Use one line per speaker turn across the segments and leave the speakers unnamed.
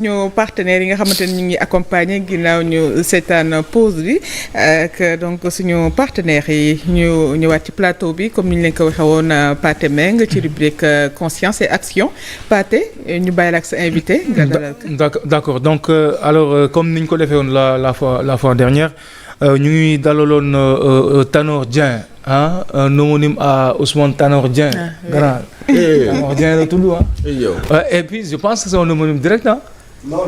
ñu partenaires yi nga xamante ni ñu ngi accompagner ginnaaw ñu seetaan pause bi ak donc suñu partenaires yi ñu ñëwaat ci plateau bi comme ni ñu leen ko waxee woon Pathé Meng ci rubrique conscience et action Pathé ñu bàyyi la ak sa invité.
D'accord donc alors comme ni ñu ko defee woon la fois dernière ñu ngi dalaloon Tanor Dieng un homonyme à Ousmane Tanor Dieng. Grand Tanor Dieng la tudd et puis je pense que c'est un homonyme direct Non.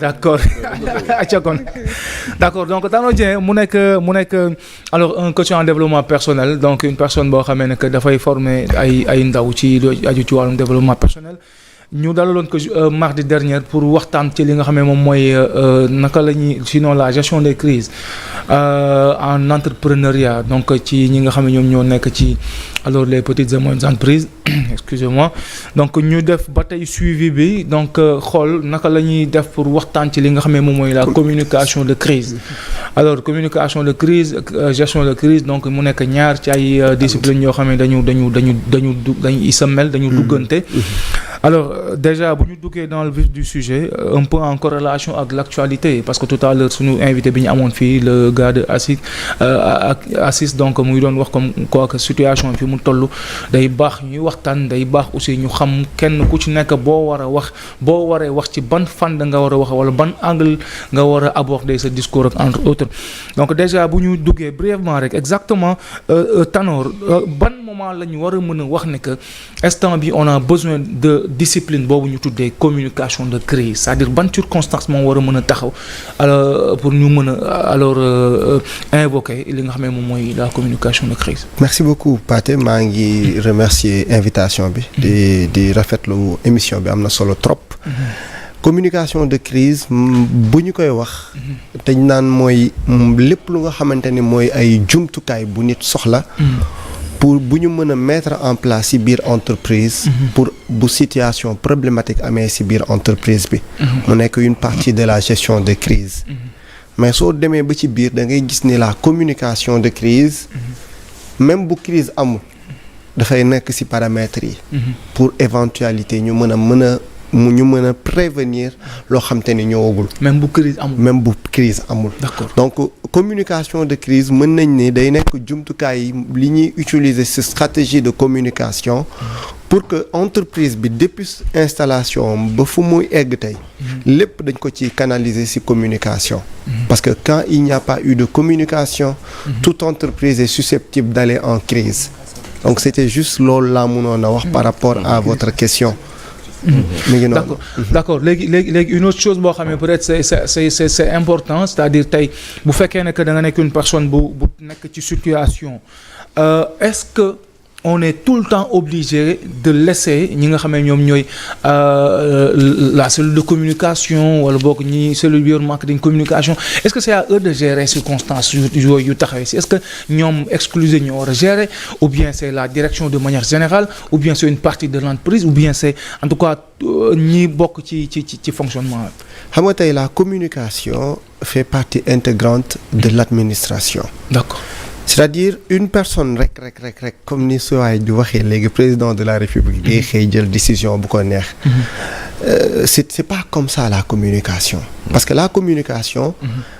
D'accord. D'accord donc Tanor Dieng mu nekk alors un coach en développement personnel donc une personne boo xamee ne que dafay former ay ndaw ci aju ci wàllum développement personnel. ñu dalaloon ko mardi dernier pour waxtaan ci li nga xam ne moom mooy naka la ñuy sinon la gestion des crises en entrepreneuriat donc ci ñi nga xam ne ñoom ñoo nekk ci alors les petites et moyennes entreprises excusez-moi donc ñu def ba tey suivi bi donc xool naka la ñuy def pour waxtaan ci li nga xam ne moom mooy la communication de crise alors communication de crise gestion de crise donc mu nekk ñaar ci ay disciplines yoo xam ne dañu isamel dañu duggante alors déjà bu ñu duggee dans le vif du sujet un peu en corrélation avec l'actualité parce que tout à l'heure suñu invité bi ñu amoon fii le gars de ACIS donc muy doon wax comme quoi que situation fi mu toll day baax ñuy waxtaan day baax aussi ñu xam kenn ku ci nekk boo waree wax ci ban fànn nga war a wax wala ban angle nga war a aborder ce discours ak entre autres donc déjà bu ñu duggee brièvement rek exactement Tanor ban moment la ñu war a mën a wax ne que instant bi on a besoin de discipline boobu ñu tuddee communication de crise c'est-à-dire ban circonstance moom war a mën a taxaw alors pour ñu mën a alors invoquer li nga xam ne moom mooy la communication de crise.
Merci beaucoup Pathé maa ngi remercier invitation bi. di rafetlu émission bi am na solo trop. communication de crise bu ñu koy wax. dañ naan mooy lépp lu nga xamante ni mooy ay jumtukaay bu nit soxla. pour bu ñu mën a mettre en place ci biir entreprise. pour bu situation problématique amee ci biir entreprise bi. mu nekk une partie de la gestion de crise. mais soo demee ba ci biir da ngay gis ni la communication de crise. même bu crise amul dafay nekk ci paramètres yi. pour éventualité ñu mën a prévenir loo xam te ni ñëwagul.
même bu crise amul.
D'accord. Donc communication de crise mën nañ ne day nekk jumtukaay yi li ñuy utiliser ci stratégie de communication pour que entreprise bi depuis installation ba fu muy egg tey lépp dañ ko ci canaliser ci communication. Parce que quand il n'y a pas eu de communication toute entreprise est susceptible d'aller en crise. Donc c'était juste loolu laa mënoon a wax par rapport à votre question.
D'accord léegi une autre chose boo xam ne peut-être c'est important c'est-à-dire tey bu fekkee ne que da nga nekk une personne bu nekk ci situation est-ce que on est tout le temps obligé de laisser ñi nga xam ne ñoom ñooy la cellule de communication wala boog ñi cellule bi yor marketing communication est-ce que c'est à eux de gérer circonstances yu taxawee si est-ce que ñoom exclusé ñoo war a gérer ou bien c'est la direction de manière générale ou bien c'est une partie de l'entreprise ou bien c'est en tout cas ñi bokk ci fonctionnement.
xam nga tey la communication fait partie intégrante de l'administration. D'accord. C'est-à-dire une personne rek comme ni suwaay di waxee léegi président de la République day xëy jël décision bu ko neex. C'est pas comme ça la communication. Parce que la communication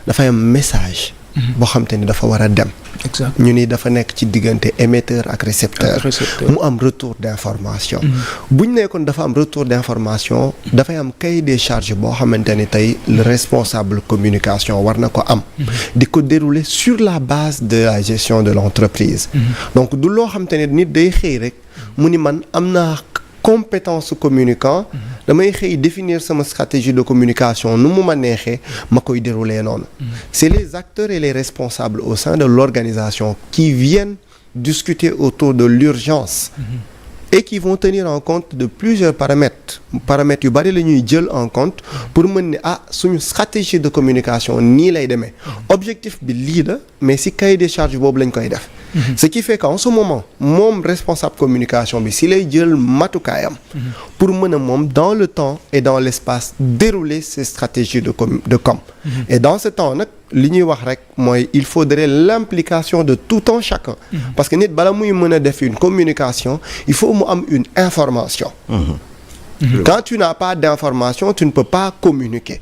dafay am message boo xam te ni dafa war a dem. Exact. ñu ni dafa nekk ci diggante émetteur ak récepteur. mu am retour d'information. bu ñu nekkoon dafa am retour d'information dafay am cahier des charges boo xamante ni tey le responsable communication war na ko am. di ko dérouler sur la base de la gestion de l'entreprise. Donc du loo xamante ni nit day xëy rek mu ni man am naa compétence communicant damay xëy définir sama stratégie de communication nu mu ma neexee ma koy dérouler noonu. C'est les acteurs et les responsables au sein de l'organisation qui viennent discuter autour de l'urgence et qui vont tenir en compte de plusieurs paramètres yu bari la ñuy jël en compte pour mën ne suñu stratégie de communication nii lay demee objectif bi lii la mais si cahier des charges boobu lañ koy def. Ce qui fait qu'en ce moment moom responsable communication bi si lay jël matukaayam pour mën a moom dans le temps et dans l'espace dérouler ses stratégies de com. Et dans ce temps nag li ñuy wax rek mooy il faudrait l'implication de tout un chacun. Parce que nit bala muy mën a def une communication il faut mu am une information. Quand tu n'as pas d'information, tu ne peux pas communiquer.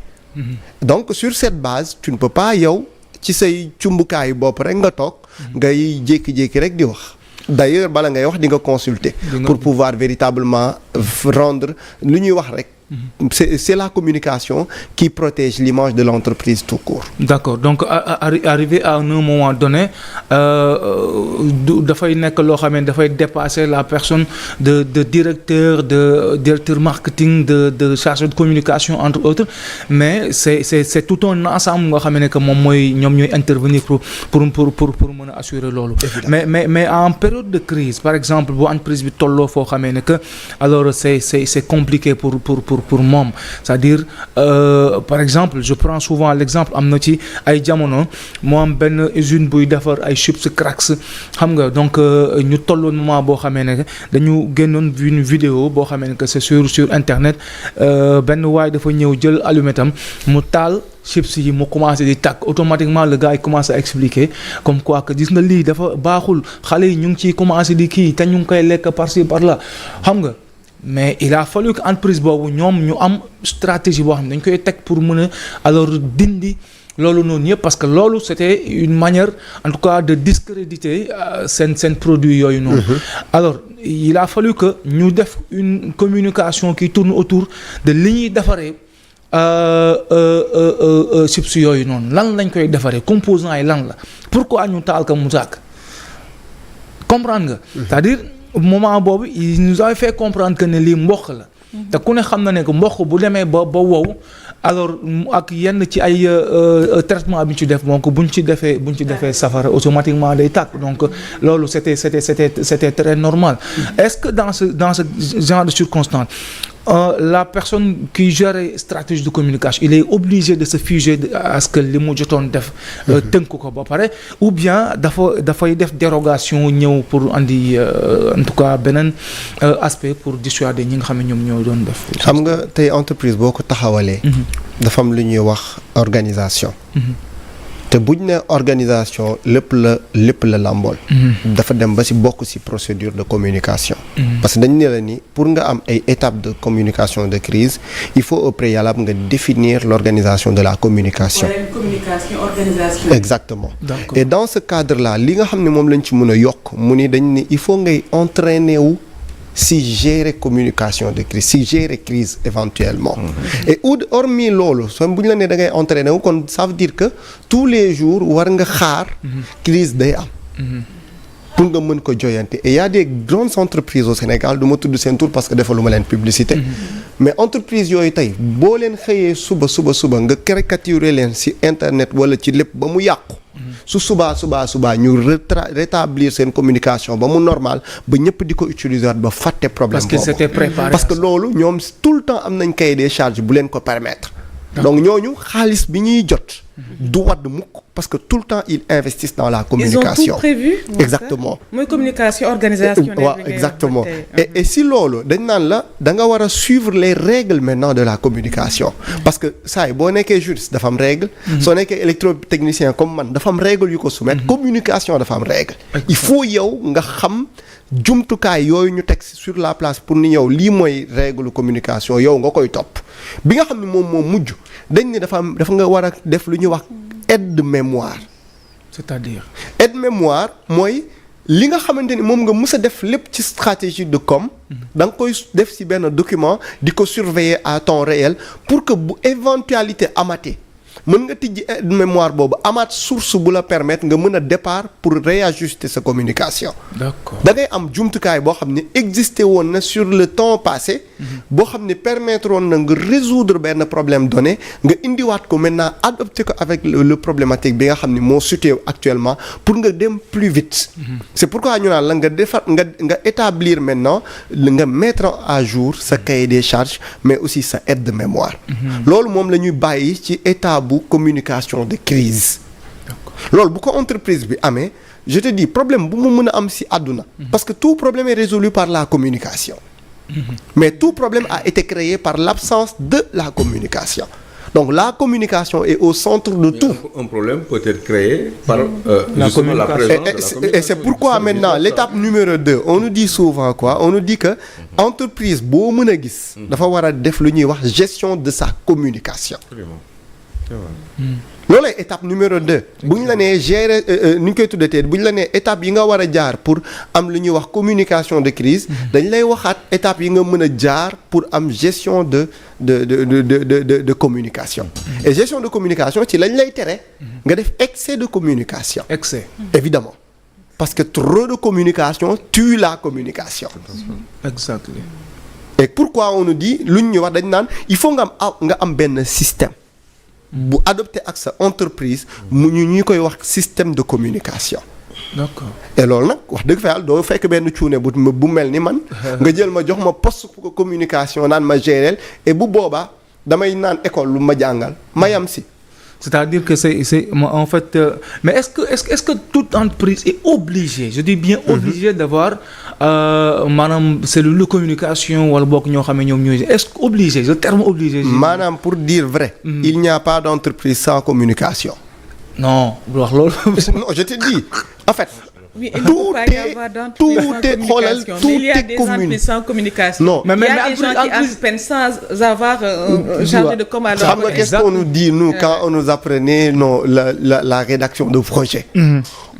Donc sur cette base tu ne peux pas yow ci say cumbukaayu bopp rek nga toog ngay jékki-jékki rek di wax. D'ailleurs bala ngay wax di nga consulter pour pouvoir véritablement rendre lu ñuy wax rek. C'est la communication qui protège l'image de l'entreprise tout court.
D'accord, donc arrivé à un moment donné dafay nekk loo xam ne dafay dépasser la personne de directeur marketing de chargé de communication entre autres, mais c'est tout un ensemble nga xam ne que moom mooy ñoom ñooy intervenir pour mën a assurer loolu. mais en période de crise par exemple bu entreprise bi tolloo foo xamee ne que alors c'est compliqué pour moom, c'est-à-dire par exemple je prends souvent l'exemple am na ci ay jamono moo am benn usine buy defar ay chips cracks xam nga donc ñu tolloon moment boo xamee ne dañu génnoon une vidéo boo xamee ne que c'est sur internet benn waay dafa ñëw jël allumettam mu taal chips yi mu commencé di tàkk automatiquement le gars yi commencé à expliquer comme quoi que gis nga lii dafa baaxul xale yi ñu ngi ciy commencé di kii te ñu ngi koy lekk par-ci par-là xam nga. Mais il a fallu que entreprise boobu ñoom ñu am stratégie boo xam ne dañ koy teg pour mën a alors dindi loolu noonu yëpp parce que loolu c'était une manière en tout cas de discréditer seen produit yooyu noonu. Alors il a fallu que ñu def une communication qui tourne autour de li ñuy defaree chips yooyu noonu lan lañ koy defaree composants yi lan la pourquoi ñu taal ko mu tàkk comprendre nga. C'est-à-dire moment boobu il nous avait fait comprendre que ne lii mboq la. te ku ne xam na ne que mboq bu demee ba wow alors ak yenn ci ay traitement bi ñu ci def donc buñ ci defee safara automatiquement day tàkk donc loolu c'était très normal. Est-ce que dans ce genre de circonstances la personne qui gère stratégie de communication il est obligé de se figer à ce que li mu jotoon def tënk ko ba pare ou bien dafay def dérogation ñëw pour andi en tout cas beneen aspect pour dissuader ñi nga xam ne ñoom ñoo doon def.
xam nga tey entreprise boo ko taxawalee. dafa am lu ñuy wax organisation. te buñ ne organisation lépp la làmbool. dafa dem ba ci bokk ci procédure de communication. parce que dañ ne la ni pour nga am ay étapes de communication de crise il faut au préalable nga définir l'organisation de la communication.
Organisation.
Exactement. Et dans ce cadre là li nga xam ne moom lañ ci mën a yokk mu ni dañ ni il faut ngay entraîner wu si gérer communication de crise si gérer crise éventuellement. Et hormis loolu soo bu ñu la nee da ngay entraîner wu kon ça veut dire que tous les jours war nga xaar crise day am pour nga mën ko joyante et y a des grandes entreprises au Sénégal du ma tudd seen tur parce que defaluma leen publicité mais entreprise yooyu tey boo leen xëyee suba nga caricaturer leen ci internet wala ci lépp ba mu yàqu su subaa ñu rétablir seen communication ba mu normal ba ñëpp di ko utiliser ba fàtte problème boobu.
Parce que c'était préparé.
Parce que loolu ñoom tout le temps am nañ cahier des charges bu leen ko permettre. Donc ñooñu xaalis bi ñuy jot du wadd mukk parce que tout le temps ils investissent dans la communication.
Ils ont tout prévu.
Exactement.
mooy communication organisationnelle.
waaw exactement et si loolu dañ naan la da nga war a suivre les règles maintenant de la communication. parce que saa yi boo nekkee juriste dafa am règle. soo nekkee électrotechnicien comme man dafa am règle yu ko soumettre. communication dafa am règle. il faut yow nga xam jumtukaay yooyu ñu teg sur la place pour ni yow lii mooy règle communication yow nga koy topp bi nga xam ne moom moo mujj dañ ne dafa nga war a def lu ñuy wax aide mémoire.
C'est-à-dire
aide mémoire mooy li nga xamante ni moom nga mës a def lépp ci stratégie de com. da nga koy def ci benn document di ko surveiller à temps réel pour que bu éventualité amatee mën nga tijji aide mémoire boobu amaat source bu la permettre nga mën a départ pour réajuster sa communication.
D'accord.
da ngay am jumtukaay boo xam ne existé woon na sur le temps passé. boo xam ne permettre woon na nga résoudre benn problème donné nga indiwaat ko maintenant adopté ko avec le problématique bi nga xam ne moo situé actuellement pour nga dem plus vite. C'est pourquoi ñu naan la nga defar nga établir maintenant nga mettre à jour sa cahier des charges mais aussi sa aide de mémoire. loolu moom la ñuy bàyyi ci état bu communication de crise. loolu bu ko entreprise bi amee je te dis problème bu mu mën a am ci àdduna. parce que tout problème est résolu par la communication. mais tout problème a été créé par l'absence de la communication. Donc la communication est au centre de tout.
Un problème peut être créé par
la
justement
communication.
la présence de la
Et c'est pourquoi maintenant l'étape numéro 2 on nous dit souvent quoi, on nous dit que entreprise boo mën a gis dafa war a def lu ñuy wax gestion de sa communication. Loolu lay étape numéro 2 bu ñu la nee gérer ni ñu koy tuddatee bu ñu la nee étape yi nga war a jaar pour am lu ñuy wax communication de crise dañ lay waxaat étape yi nga mën a jaar pour am gestion de communication. Et gestion de communication ci lañ lay tere nga def excès de communication.
Excès.
Évidemment. Parce que trop de communication tue la communication.
Exactement.
Et pourquoi on nous dit lu ñu wax dañ naan il faut nga am benn système bu adopté ak sa entreprise mu ñu koy wax système de communication.
D'accord.
Et loolu nag wax dëgg fa yàlla doo fekk benn cuune bu mel ni man nga jël ma jox ma poste communication naan ma gérer et bu boobaa damay naan école lu ma jàngal ma yam si.
C'est-à-dire que c'est en fait mais est-ce que toute entreprise est obligée, je dis bien obligée d'avoir maanaam cellule de communication wala bokk ñoo xam ne ñoom ñooy est-ce que obligé, le terme obligé.
Maanaam pour dire vrai. Il n'y a pas d'entreprise sans communication.
Non bu wax loolu.
Non, je te dis en fait.
Oui, il ne peut pas y avoir d'entreprise sans communication. Mais il y a des entreprises sans communication.
Non.
Il y a des gens qui entreprennent sans avoir un chargé de com à leur.
Qu'est-ce qu'on nous dit, nous, quand on nous apprenait la rédaction de projet?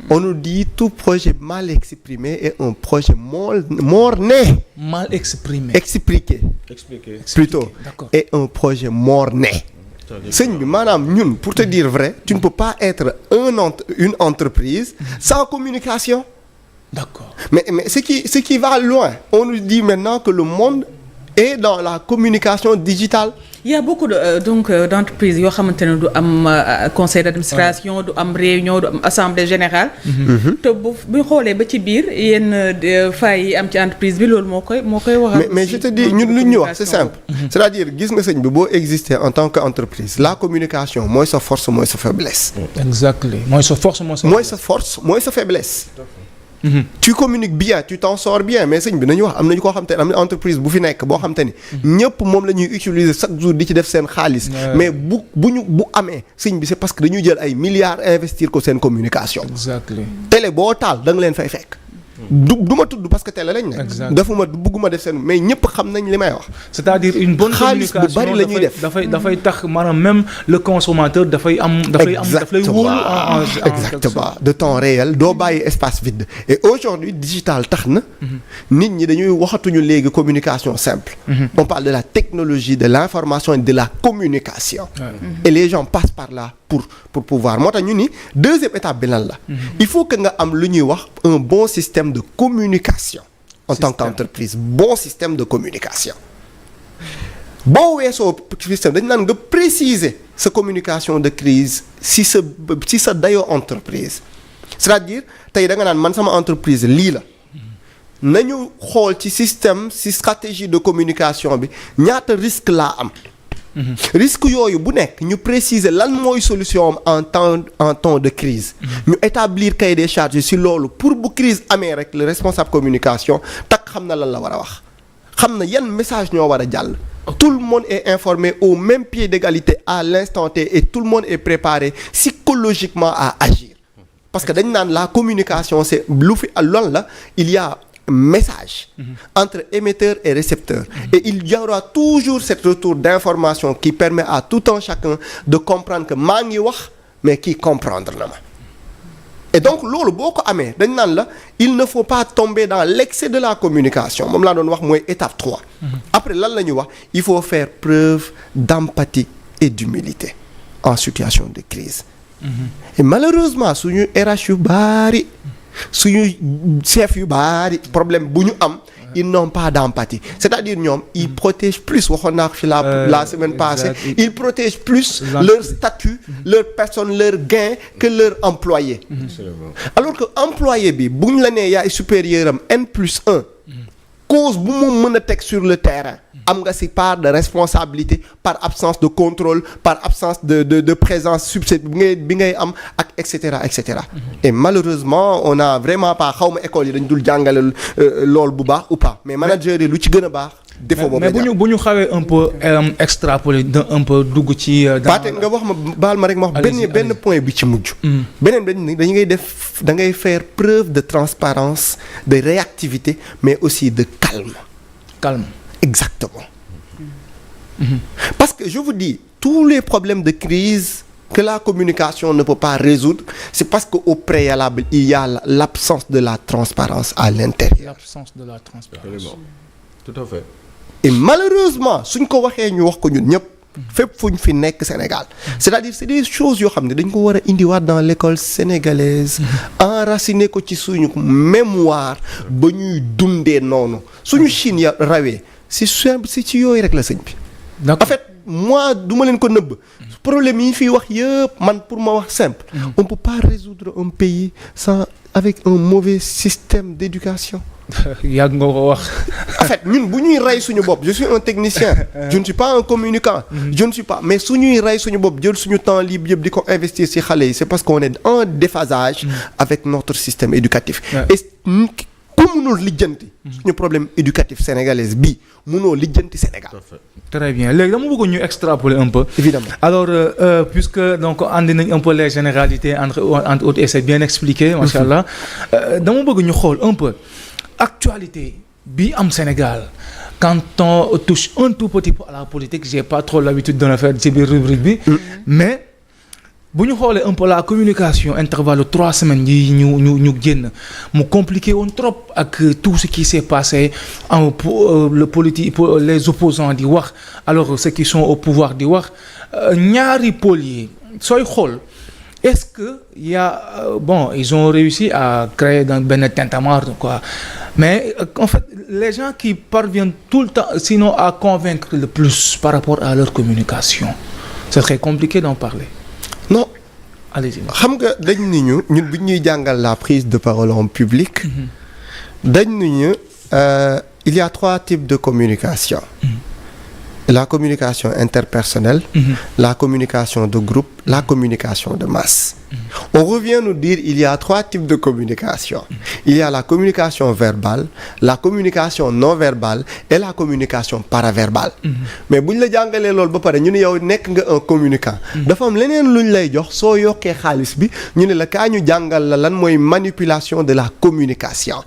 On nous dit tout projet mal exprimé est un projet mort-né.
Mal exprimé.
Expliqué. Plutôt.
D'accord.
Est un projet mort-né. Sëñ bi maanaam ñun pour te dire vrai tu ne peux pas être une entreprise sans communication.
D'accord.
Mais ce qui va loin, on nous dit maintenant que le monde est dans la communication digitale.
Il y a beaucoup d'entreprises yoo xamante ne du am conseil d'administration du am réunion du am assemblée générale. te bu xoolee ba ci biir yenn failles yi am ci entreprise bi loolu moo koy waral.
mais je te dis ñun lu ñu wax c'est simple. C'est-à-dire gis nga sëñ bi boo exister en tant qu'entreprise la communication mooy sa force mooy sa faiblesse.
Exactement mooy sa force
mooy sa faiblesse. Tu communiques bien tu t'en sors bien mais sëñ bi nañu wax am nañu koo xam te ne am na entreprise bu fi nekk boo xam te ni ñëpp moom la ñuy utiliser chaque jour di ci def seen xaalis mais bu amee sëñ bi c'est parce que dañuy jël ay milliards investir ko seen communication.
Exactement.
Télé boo taal da nga leen fay fekk. du ma tudd parce que télé lañ ne. defuma bugguma def seen mais ñëpp xam nañ li may wax.
c'est-à-dire une bonne communication
xaalis bu bari la ñuy def
dafay tax maanaam même le consommateur dafay lay wóolu
exactement de temps réel doo bàyyi espace vide et aujourd'hui digital tax na nit ñi dañuy waxatuñu léegi communication simple. On parle de la technologie de l'information et de la communication. Et les gens passent par là pour pouvoir moo tax ñu ni deuxième étape bi lan la. Il faut que nga am lu ñuy wax un bon système de communication en tant qu'entreprise bon système de communication boo weesoo système dañ naan nga préciser sa communication de crise si sa dayoo entreprise c'est-à-dire tey da nga naan man sama entreprise lii la nañu xool ci système ci stratégie de communication bi ñaata risque laa am. risque yooyu bu nekk ñu préciser lan mooy solution am en temps de crise ñu établir cahier des charges ci loolu pour bu crise amee rek le responsable communication tak xam na lan la war a wax xam na yan message ñoo war a jàll. Tout le monde est informé au même pied d'égalité à l'instant T et tout le monde est préparé psychologiquement à agir parce que dañ naan la communication c'est lu fi loolu la il y a message entre émetteur et récepteur et il y aura toujours cet retour d'information qui permet à tout un chacun de comprendre que maa ngi wax mais kii comprendre na ma et donc loolu boo ko amee dañ naan la il ne faut pas tomber dans l'excès de la communication moom laa doon wax mooy étape 3 après lan la ñuy wax il faut faire preuve d'empathie et d'humilité en situation de crise et malheureusement suñu RH yu bari suñu chef yu bari problème bu ñu am ils n'ont pas d'empathie c'est-à-dire ñoom ils protègent plus waxoon naa ko fi la semaine passée ils protègent plus leur statut leur personne leur gain que leur employé alors que employé bi bu ñu la nee yaay supérieur am N+1 cause bu mu mën a teg sur le terrain am nga ci part de responsabilité par absence de contrôle par absence de présence subséquente bi ngay am ak et cetera. Et malheureusement on a vraiment pas xawma école yi dañ dul jàngale lool bu baax ou pas mais manager yi lu ci gën a baax. défaut boobu
mais bu ñu xawee un peu extrapoler un peu dugg ci.
Pathé nga wax ma baal ma rek ma wax benn point bi ci mujj. beneen dañu ngay def da ngay faire preuve de transparence de réactivité mais aussi de calme. Exactement. Parce que je vous dis tous les problèmes de crise que la communication ne peut pas résoudre c'est parce que au préalable il y a l'absence de la transparence à l'intérieur.
L'absence de la transparence.
Absolument. Tout à fait.
Et malheureusement suñ ko waxee ñu wax ko ñun ñëpp fépp fuñ fi nekk Sénégal c'est-à-dire c'est des choses yoo xam ne dañ ko war a indiwaat dans l'école sénégalaise enraciner ko ci suñu mémoire ba ñuy dundee noonu suñu Chine ya rawee si simple si ci yooyu rek la sëñ bi en fait moi du ma leen ko nëbb problème yi fiy wax yëpp man pour ma wax simple on peut pas résoudre un pays sans avec un mauvais système d'éducation.
yàgg nga ko wax.
En fait ñun bu ñuy rey suñu bopp je suis un technicien je ne suis pas un communicant je ne suis pas mais su ñuy rey suñu bopp jël suñu temps libre yëpp di ko investir ci xale yi c'est parce qu'on est en déphasage avec notre système éducatif et ku mënul lijjanti suñu problème éducatif sénégalais bi mënoo lijjanti Sénégal.
Très bien léegi dama bëgg ñu extrapoler un peu.
Évidemment.
Alors puisque donc andi nañ un peu les généralités entre autres et c'est bien expliqué macha allah dama bëgg ñu xool un peu. Actualité bi am Sénégal quand on touche un tout petit peu à la politique j'ai pas trop l'habitude de le faire ci biir rubrique bi mais bu ñu xoolee un peu la communication intervalle 3 semaines yi ñu génn mu compliqué woon trop ak tout ce qui s'est passé pour le politique pour les opposants di wax alors ceux qui sont au pouvoir di wax ñaari pôles yi sooy xool est-ce que il y a bon ils ont réussi à créer dans benn tintamarre quoi mais en fait les gens qui parviennent tout le temps sinon à convaincre le plus par rapport à leur communication c'est très compliqué d'en parler.
Non.
Allez-y.
Xam nga dañ ni ñun bu ñuy jàngal la prise de parole en public dañ ni ñu il y a 3 types de communication. La communication interpersonnelle, la communication de groupe, la communication de masse. On revient nous dire il y a 3 types de communication. Il y a la communication verbale, la communication non verbale et la communication paraverbale. Mais buñ la jàngalee loolu ba pare ñu ne yow nekk nga un communicant. Dafa am leneen luñ lay jox soo yokkee xaalis bi ñu ne la kaa ñu jàngal la lan mooy manipulation de la communication.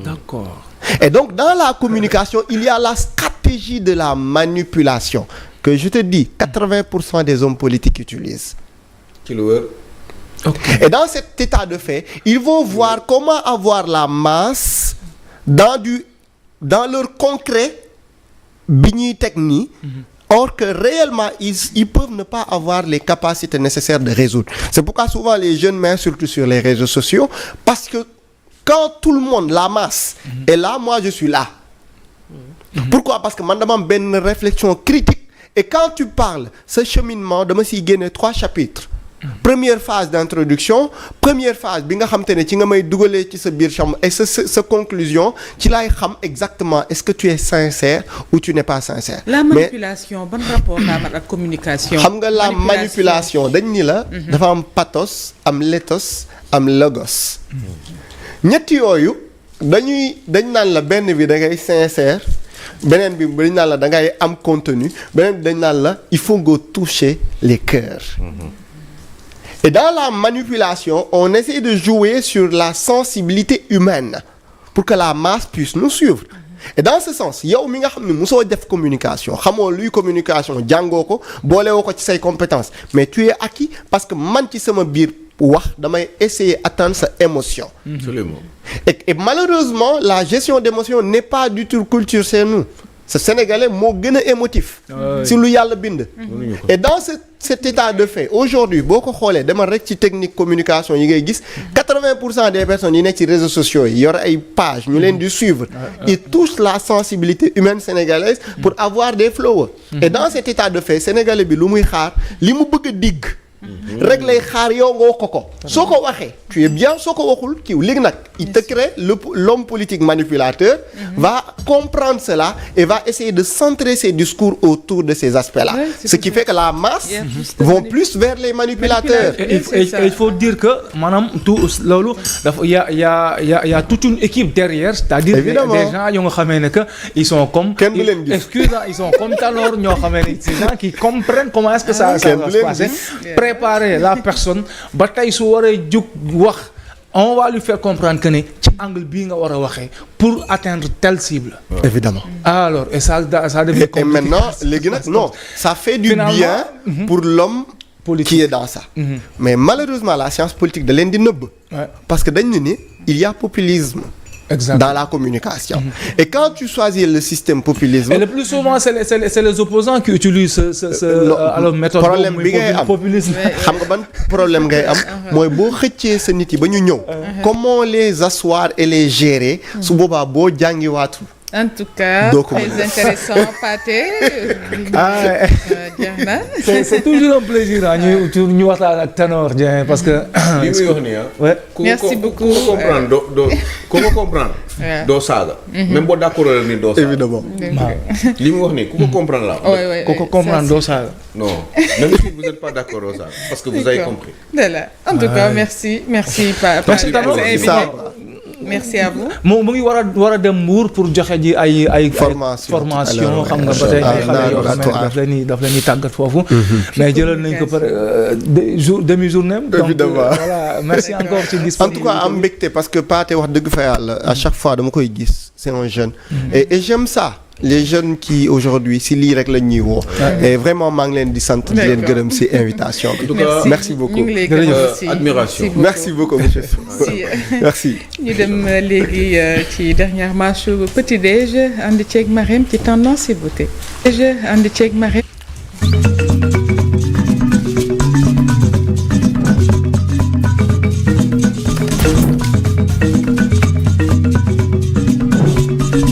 D'accord.
Et donc dans la communication il y a la stratégie de la manipulation que je te dis 80% des hommes politiques utilisent.
Ci lu wër.
Okay.
Et dans cet état de fait ils vont voir comment avoir la masse dans leur concret bi ñuy teg nii. Or que réellement ils peuvent ne pas avoir les capacités nécessaires de résoudre. C'est pourquoi souvent les jeunes m'insultent sur les réseaux sociaux parce que quand tout le monde la masse est là moi je suis là. Pourquoi? Parce que man dama am benn réflexion critique et quand tu parles ce cheminement dama siy génne 3 chapitres. Première phase d'introduction, première phase bi nga xam te ne ci nga may dugalee ci sa biir chambre et sa conclusion ci laay xam exactement est-ce que tu es sincère ou tu n'es pas sincère.
La manipulation ban rapport la am ak communication.
Xam nga la manipulation dañ ni la. dafa am pathos am lethos am logos. ñett yooyu dañ naan la benn bi da ngay sincère beneen bi dañ naan la da ngay am contenu beneen bi dañ naan la il faut nga toucher les cœurs. Et dans la manipulation on essaie de jouer sur la sensibilité humaine pour que la masse puisse nous suivre. Et dans ce sens yow mi nga xam ne mosoo def communication xamoo luy communication jàngoo ko boolewoo ko ci say compétences mais tu es acquis parce que man ci sama biir wax damay essayer atteindre sa émotion.
Absolument.
Et malheureusement la gestion d'émotion n'est pas du tout culture chez nous. Ce Sénégalais moo gën a émotif. si lu yàlla bind. Et dans cet état de fait aujourd'hui boo ko xoolee demal rek ci technique communication yi ngay gis 80% des personnes yi nekk ci réseaux sociaux yi yor ay pages ñu leen di suivre. Ils touchent la sensibilité humaine sénégalaise pour avoir des followers. Et dans cet état de fait Sénégalais bi lu muy xaar li mu bëgg a digg rek lay xaar yow nga wax ko soo ko waxee tu es bien soo ko waxul kiiw léegi nag il te crée l'homme politique manipulateur va comprendre cela et va essayer de centrer ses discours autour de ces aspects-là ce qui fait que la masse vont plus vers les manipulateurs
et il faut dire que maanaam tout loolu dafa y a toute une équipe derrière c'est-à-dire des gens yoo nga xamee ne que ils sont comme ils sont comme Tanor ñoo xamee ne ces gens qui comprennent comment est-ce que ça va se passer préparer la personne ba tey su waree jug wax on va lui faire comprendre que ne ci angle bii nga war a waxee pour atteindre telle cible.
Évidemment.
Alors et ça devient compliqué.
Et maintenant léegi nag non ça fait du bien pour l'homme politique qui est dans ça. Mais malheureusement la science politique da leen di nëbb. Parce que dañu ni il y a populisme. Exactement. Dans la communication. Et quand tu choisis le système populisme.
Et le plus souvent c'est les opposants qui utilisent alors méthode
problème bi ngay am
populisme.
xam nga ban problème ngay am mooy boo xëccee sa nit yi ba ñu ñëw. Comment les asseoir et les gérer. su boobaa boo jàngiwaatul.
En tout cas, très intéressant, Pathé.
C'est toujours un plaisir ñu waxtaan ak Tanor Dieng parce que.
li muy wax nii
merci beaucoup
ku ko comprendre doo saaga. même boo d'accord la ni doo saaga.
Évidemment.
li muy wax nii ku ko comprendre la.
ku ko comprendre doo saaga.
non même si vous n'êtes pas d'accord doo saaga parce que vous avez compris.
Voilà. En tout cas merci
merci Tanor.
Merci à vous.
mu ngi war a dem Mbour pour joxe ji ay formation xam nga ba tey ay xale yoo xam ne daf leen di tàggat foofu. mais jëlal nañ ko par demi-journée.
Évidemment
donc voilà merci encore ci disponibilité.
En tout cas am mbégte parce que Pathé wax dëgg fa yàlla à chaque fois dama koy gis c'est un jeune. et j'aime ça. Les jeunes qui aujourd'hui si lii rek la ñuy woo. et vraiment maa ngi leen di sant di leen gërëm ci invitation bi. merci beaucoup
admiration.
merci beaucoup monsieur. merci.
ñu dem léegi ci dernière marche petit déj ànd ceeg Marème ci tendance et beauté. déj ànd ceeg Marème.